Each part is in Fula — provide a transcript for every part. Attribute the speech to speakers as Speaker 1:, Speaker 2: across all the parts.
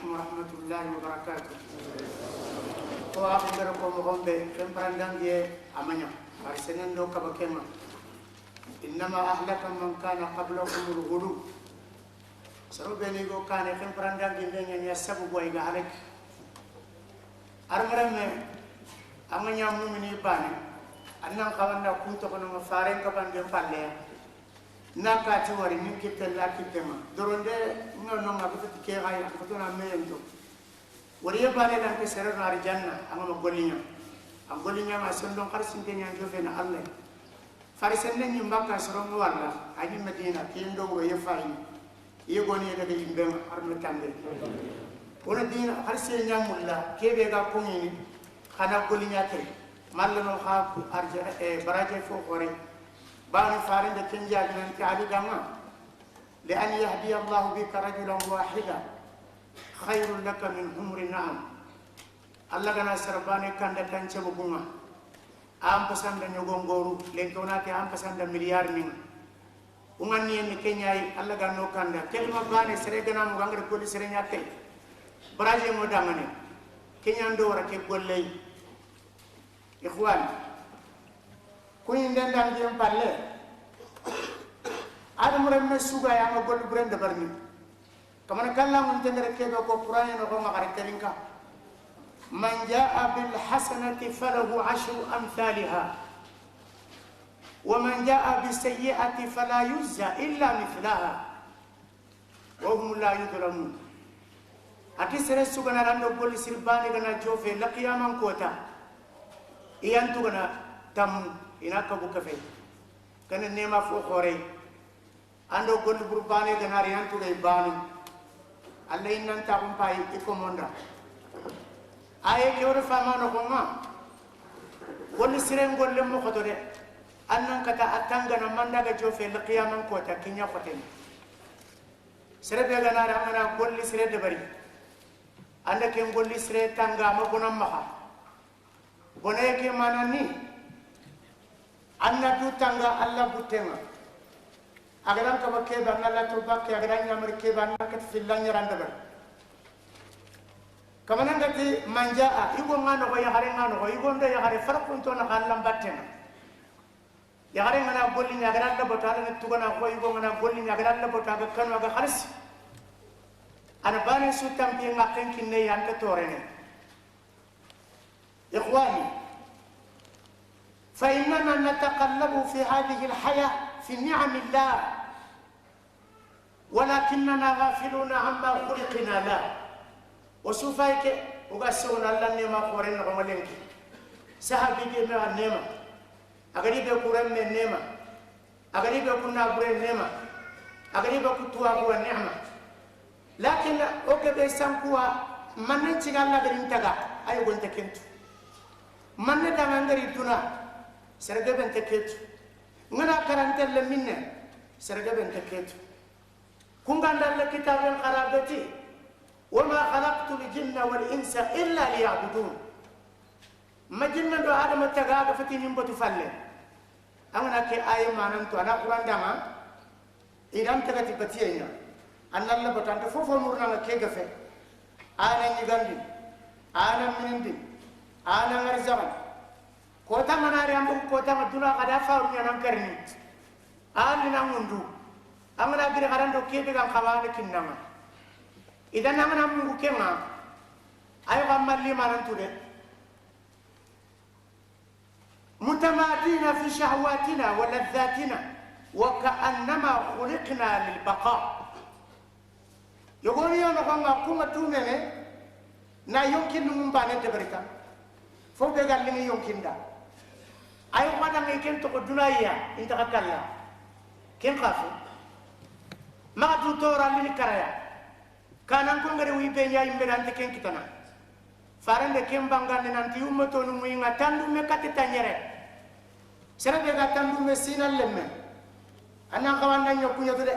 Speaker 1: عليكم ورحمة الله وبركاته. وأخبركم غنبة كم برندان دي أمانيا أرسلنا لو كبكما إنما أهلك من كان قبلكم الغلو سربني جو كان كم برندان دي بيني يسبب ويجا عليك أرمرمي أمانيا مؤمني باني أنا كمان كنت كنا مفارين كمان دي بالله ناكا توري نكتة لا كتما درونده نو عبتك كيراي عبتنا ميندو وريه بالي لان كسرنا رجالنا أما مقولينيا ما سندون قرسين تاني عندنا الله فارسنا نيمبكا سرنا والله أجي مدينة كيندو ويفاين يغني يدك يبين أرمل كامل وندينا قرسين يامولا كيف يجا كوني خنا قولينيا كري مالنا خاف أرجع براجع فوقوري بان فارند كنجا جنان تعالي دما لأن يهدي الله بك رجلا واحدا خير لك من حمر النعم الله كنا سرباني كان دكان شبوبنا أم بسند نيوغونغورو لينكوناتي أم بسند مليار مين وماني إن كينيا الله كنا كان كلمة بان سرقنا مغامر كل سرنيا كي براجع مدامني كينيا ندورا كيقولي إخوان كوين دان دان ديم بالله ادم رم سوغا يا ما غول برند برني كمان كلا من تندر كيدو كو قران نو ما خريترينكا من جاء بالحسنه فله عشر امثالها ومن جاء بالسيئه فلا يجزى الا مثلها وهم لا يظلمون اكثر سوغا ناندو غول سيرباني غنا جوفي لقيامن كوتا يانتو غنا تم inaka bu kafe kana nema fo khore ando gol burbane ganari antu gay bani alla innan ta bum pai ikomonda aye kewre famano ko ma gol siren gol lem ko de annan kata atanga na manda ga jofe le qiyamam ko ta kinya khoten sere be ganari amana gol sire de bari anda ken gol sire tanga ma bonam ma boné ke manani anna du tanga alla butenga agaran ka bakke banna la to bakke agaran ngamar ke banna kat fillan yaranda bar kamana ngati manjaa igo ngano ko yahare ngano ko igo nda yahare farqun to na kallam battenga yahare ngana golli nya agaran da botala ne tugana ko igo ngana golli nya agaran da botaga kanu aga khalis ana bane su tampi ngaken kinne yanta torene ikhwani فإننا نتقلب في هذه الحياة في نعم الله ولكننا غافلون عما خلقنا له وسوفايك وقاسون الله نيما قورن عملينك سحبي دي مع النيمة أغريب يقولن من النيمة أغريب يقولن أبرين النيمة أغريب يقولوا أبو النعمة لكن أوكي سانكوا من نتيجة الله برينتاغا أيوة أنت كنت من ندعنا نريدنا سرقة بنت كيتو ngana karante le minne serga bente ketu kunganda le kitab al qarabati wama khalaqtu al jinna wal insa illa liya'budun majinna do adam taga ga fatini mbotu falle amana ke ay manan to ana quran dama idam taga ti batiyenya annalla botante fofo murna ke gafe ana nyigandi ana minindi ana ngarzaban kota manari ambu kota maduna kada faru nyanam karni ali na mundu amana gire garando kebe kan khawane kinnama idan amana mungu kema ayo gamalli marantude mutamadina fi shahwatina wa ladhatina wa ka'annama khuliqna lil baqa yogoni yono kanga kuma tumene na yonkin mumbane deberika fo be galli yonkinda ayo mana ngeken to dunaya inta kakalla ken khafu ma du tora lini karaya kanan ko ngare wi be nyaay mbedante ken kitana farande ken bangane nanti ummato no muinga tandu me katita nyere sere be ga tandu me sinal lemme ana kawana nyokunya de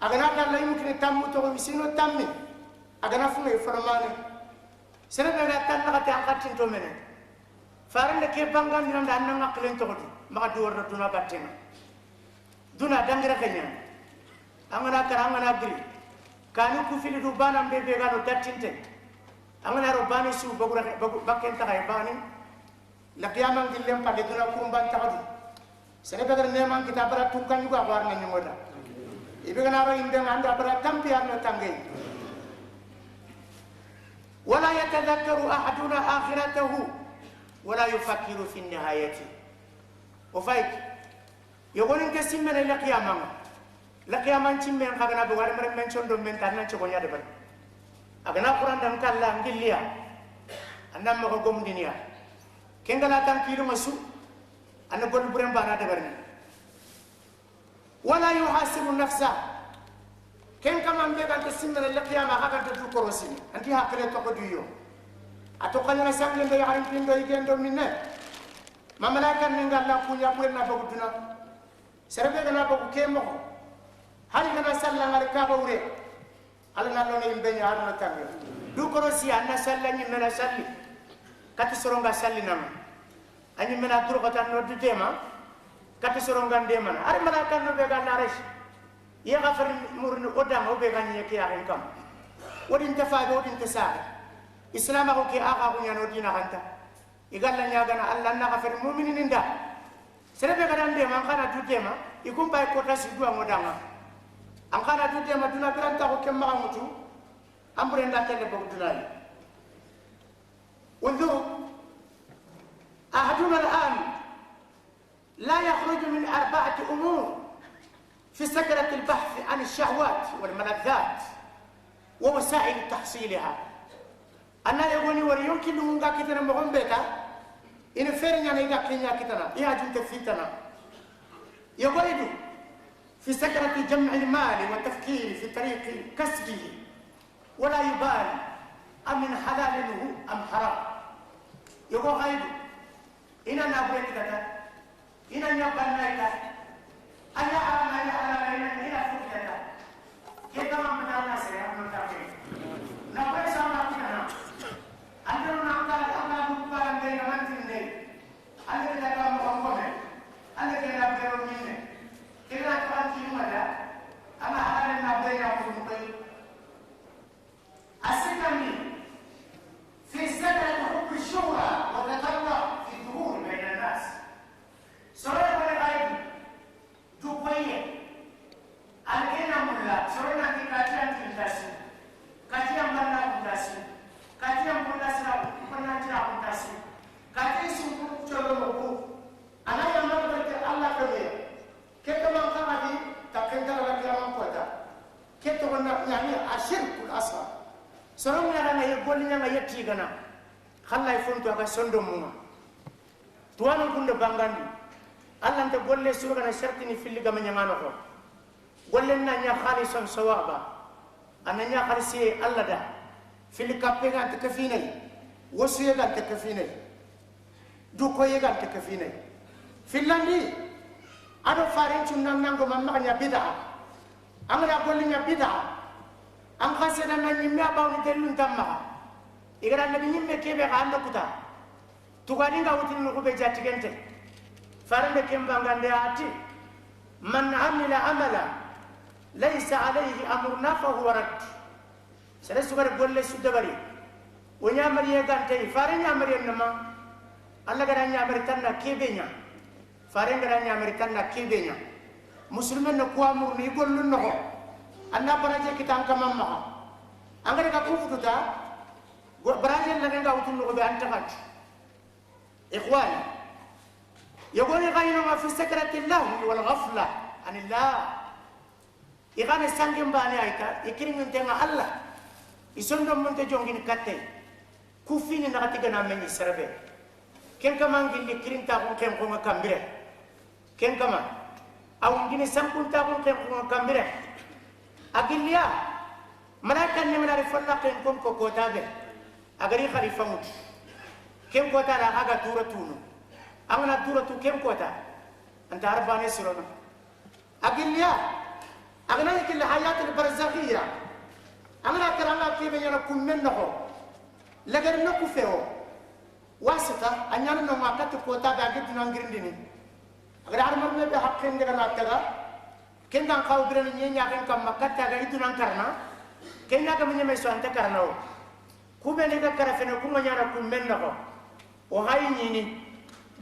Speaker 1: agana dalla yumkini tammu to misino tammi agana fu me formane sere be ga tanna kata akatin to mene farande ke bangan dina ndan nga klen to ko ma do wor duna battena duna dangira kanya amana karanga na gri kanu kufili du bana mbebe gano datinte angana ro bani su bagura bakken ta ay bani la qiyamang dillem pade duna kurumban tawadi sene begar neman kita bara tungkan juga warna nyoda ibe kana ro inde anda bara tampi arno tangge wala yatadhakkaru ahaduna akhiratahu wala yufakkiru fi nihayati o fayk yogonin ke simmene la qiyamang cimmen kagana be war men chondo men tan nan chogonya de bar agana quran dan kala ngilliya andam ko gom dinia kengala tan kilu masu anna gon buren bana de barni wala yuhasibu nafsa ken kama be kan simmene la qiyamah hakan to korosi anti hakre to ko duyo ato kala sangle be yarin pindo igendo minne mamalakan ninga la kunya buren na baguduna serbe gana bagu kemo hali kana salla ngal ka bawre ala nallo ne imbe nyaar na tambe du korosi anna salla ni mena salli kati soronga salli nam ani mena duro kata no du tema kati soronga ndema ar mala kan no be ga naresh ya gafar murni odam o be ga ni ke ya kam odin tafaade odin tasaa islam ko ke aga ko nyano dina hanta igalla nyaga na allah na gafar mu'minin nda serebe ga dan ndema kana du tema ikum bay ko tasi du ngodanga an kana du tema duna granta ko kemma mutu ambure nda tele ko dunali انظروا أحدنا الآن لا يخرج من 4 أمور في سكرة البحث عن الشهوات والملذات ووسائل تحصيلها أنا يقولي وليمكن لهم كتنا مغم بيتا إن فيرنا نيجا كينيا كتنا يا جنت فيتنا يقولي في سكرة جمع المال والتفكير في طريق كسبه ولا يبالي أمن حلال له أم حرام يقول غيره إنا نبريك كذا إنا نبرنا كذا أنا أنا إنا فوق كذا كذا ما بدنا نسير من تاكل نبرة سامع كذا أنتم نقول أنا بقول أن بين من تندي أنا كذا كم أقوله أنا كذا بيرو مني كذا كم كيلو ماذا أنا نبرة أقول مقيم أسكني في سكرة حب الشهرة وتطلع في الظهور بين الناس سورة ولغاية تقوية الإنا ملا سورة في كاتيان تنتاسي كاتيان ملا تنتاسي كاتيان ملا سنة تنتاسي كاتيان سنة تنتاسي أنا يمر بك الله كبير كيف من قمدي تقندر لك يا من قوتا كيف تقولنا يعني الشرك الأصغر sorong na na yegol nya yatti gana khalla fonto aka sondo muma tuwano kunde bangandi allah nte golle suga na shartini filli gama nyangano ko golle na nya khalisan sawaba ananya khalisi allah da filli kappe ga te kafinai wosu ye ga te kafinai du ko ye ga te kafinai fillandi ado farin tunnan nango mamma nya bid'a amara golle nya bid'a an khasena na nyimme abawni telun tamma igara nabi nyimme kebe ga anda kuta tugani nga wutin ko be jatigente farande kemba ngande ati man amila amala laysa alayhi amruna fa huwa rad sere sugar golle sudabari wonya mariye gante faranya mariye nama alla gara nya mari tanna kebenya faranga gara nya mari tanna kebenya muslimen ko amur ni gollu no anna baraje kita angka mamma angare ka kufuta baraje la nga wutul ko be antamat ikhwani yaqulu ghayna fi sakrati allah wal ghafla an allah igane sangem bani aita ikirin ntenga allah isondo monte jongin katte kufini na katiga na meni serbe ken kama ngili kirin ta ko ken ko kambire ken kama aw ngini sampunta ko ken ko kambire agilia malaika ni mala rifalla ken kom ko tabe agari khalifa mut kem ko ta la aga tura tunu amana tura tu kem ko ta anta arbane sirona agilia agana ikil hayat al barzakhiyya amana karanga ke be yana kummen no lagar no ku feo wasita anyana no makati ko ta ga gitu no ngirindini agara armar be hakken de na taga kendan kaw bire ni nya ken kam makata ga itu nan karna kenya ga munyame so anta karnawo kube ne ga karafene kuma nyana kummen nako o hayni ni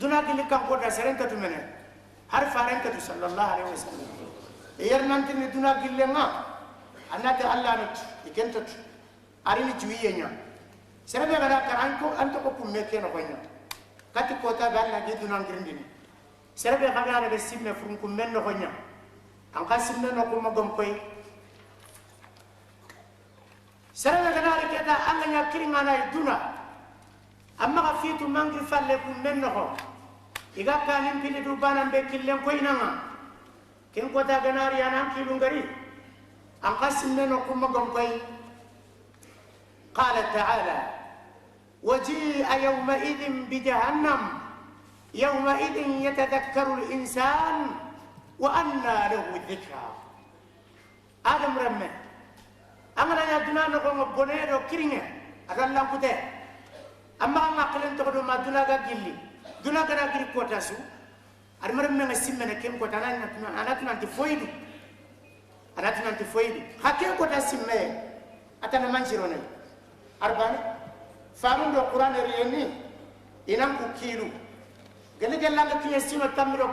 Speaker 1: duna gili kan ko da serenta tumene har farenta tu sallallahu alaihi wasallam yermanti ni duna gille nga anata allah nut ikento arini juiyenya serebe gara karanko anto ko kumme keno konya kati kota galla ge duna ngirindini serebe gara be simme furun kummen no konya an kasimme no ko magom koy serebe gara keta allah nya kiringa na duna amma ga fitu mangi falle kummen no ko iga kanin pili du banan be killen koy nanga ken kota ganari anan kilungari an kasimme no ko magom koy قال تعالى وجيء يومئذ بجهنم يومئذ يتذكر الإنسان وأنى له الذكرى آدم رمى أمرا يا دنا نقوم بونيرو كيرينه أدلنا كده أما ما قلنا تقولوا ما دنا قللي دنا كنا كير كوتاسو أرمرم من السمنة كم كوتانا أنا تنا تفويد أنا تنا تفويد حكيم كوتاسمة أتنا منشرونه أربعة فارون القرآن الريني إنهم كيلو قال لك الله كي يسمى تمر